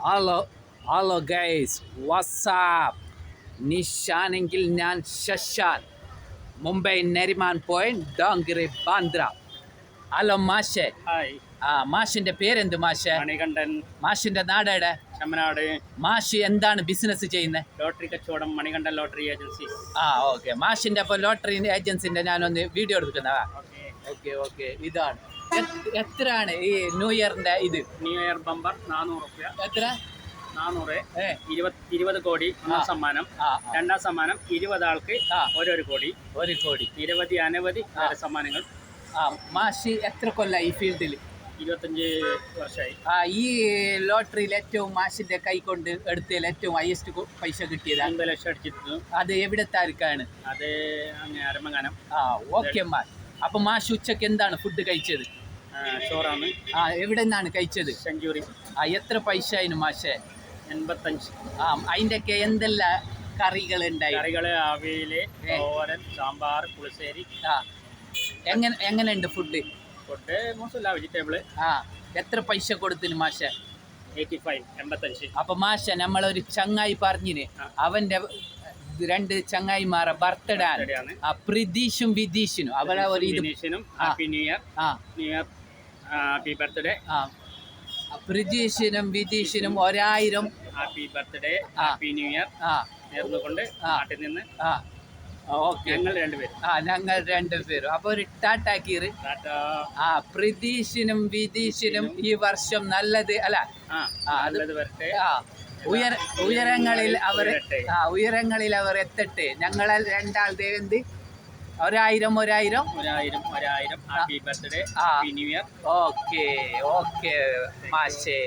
Hello hello guys WhatsApp നിഷാനെങ്കിൽ ഞാൻ ശശാൻ Mumbai Nariman point ഡോംഗിറി Bandra. Hello മാഷെ. Hi. മാഷിന്റെ പേരെന്ത് മാഷെ? മണികണ്ഠൻ. മാഷിന്റെ നാടേടെ? ചമ്മനാട്. മാഷ് എന്താണ് ബിസിനസ് ചെയ്യുന്നത്? ലോട്ടറി കച്ചവടം, മണികണ്ഠൻ ലോട്ടറി ഏജൻസി. ഓക്കെ. മാഷിന്റെ അപ്പോൾ ലോട്ടറി ഏജൻസിന്റെ ഞാനൊന്ന് വീഡിയോ എടുക്കുന്നതാ. Okay okay. ഇതാണ് എത്രയാണ് ഈ ന്യൂ ഇയറിന്റെ ഇത്? ന്യൂ ഇയർ ബമ്പർ 400 രൂപ. എത്ര? 400. 20 കോടി ഒന്നാം സമ്മാനം. രണ്ടാം സമ്മാനം 20 ആൾക്ക് ഓരോ കോടി. 1 കോടി. നിരവധി അനവധി സമ്മാനങ്ങൾ. മാഷി എത്ര കൊല്ലം ഈ ഫീൽഡിൽ? 25 വർഷമായി. ഈ ലോട്ടറിയിൽ ഏറ്റവും മാഷിന്റെ കൈ കൊണ്ട് എടുത്തതിൽ ഏറ്റവും ഹയസ്റ്റ് പൈസ കിട്ടിയത് 50 ലക്ഷം അടിച്ചിരുന്നു. അത് എവിടത്താർക്കാണ്? അത് അങ്ങനെ അരമങ്ങാനം. ഓക്കെ മാഷ്. അപ്പൊ മാഷ് ഉച്ചക്ക് എന്താണ് ഫുഡ് കഴിച്ചത്? ചോറാണ്. എവിടെ നിന്നാണ് കഴിച്ചത്? സെഞ്ചുറി. എത്ര പൈസ ആയിരുന്നു മാഷേ? 85. അതിന്റെ ഒക്കെ എന്തെല്ലാം കറികൾ ഉണ്ടായി? കറികള് അവിയല്, തോരൻ, സാമ്പാർ, പുളിശ്ശേരി. എങ്ങനെയുണ്ട് ഫുഡ്? ഫുഡ് മോശമില്ല. വെജിറ്റബിള്. എത്ര പൈസ കൊടുത്തിന് മാഷേ? 85. അപ്പൊ മാഷ നമ്മളൊരു ചങ്ങായി പറഞ്ഞിന്, അവന്റെ 2 ചങ്ങായിമാരെ ബർത്ത്ഡേ ആണ്. പ്രതീഷും വിതീഷിനും അവളെ ഒരു happy new year. New year happy birthday. പ്രതീഷിനും വിതീഷിനും 1000 happy birthday, happy new year നേർന്നുകൊണ്ട് നാട്ടിൽ നിന്ന് ഞങ്ങൾ രണ്ടുപേരും. അപ്പൊ ഒരു ടാറ്റാക്കീറ്. പ്രതീഷിനും വിതീഷിനും ഈ വർഷം നല്ലത് അല്ല, നല്ലത് വരട്ടെ. ഉയരങ്ങളിൽ അവർ എത്തട്ടെ. ഞങ്ങളെ രണ്ടാളുടെ എന്ത് 1000 happy birthday, happy new year. Okay okay മാഷേ.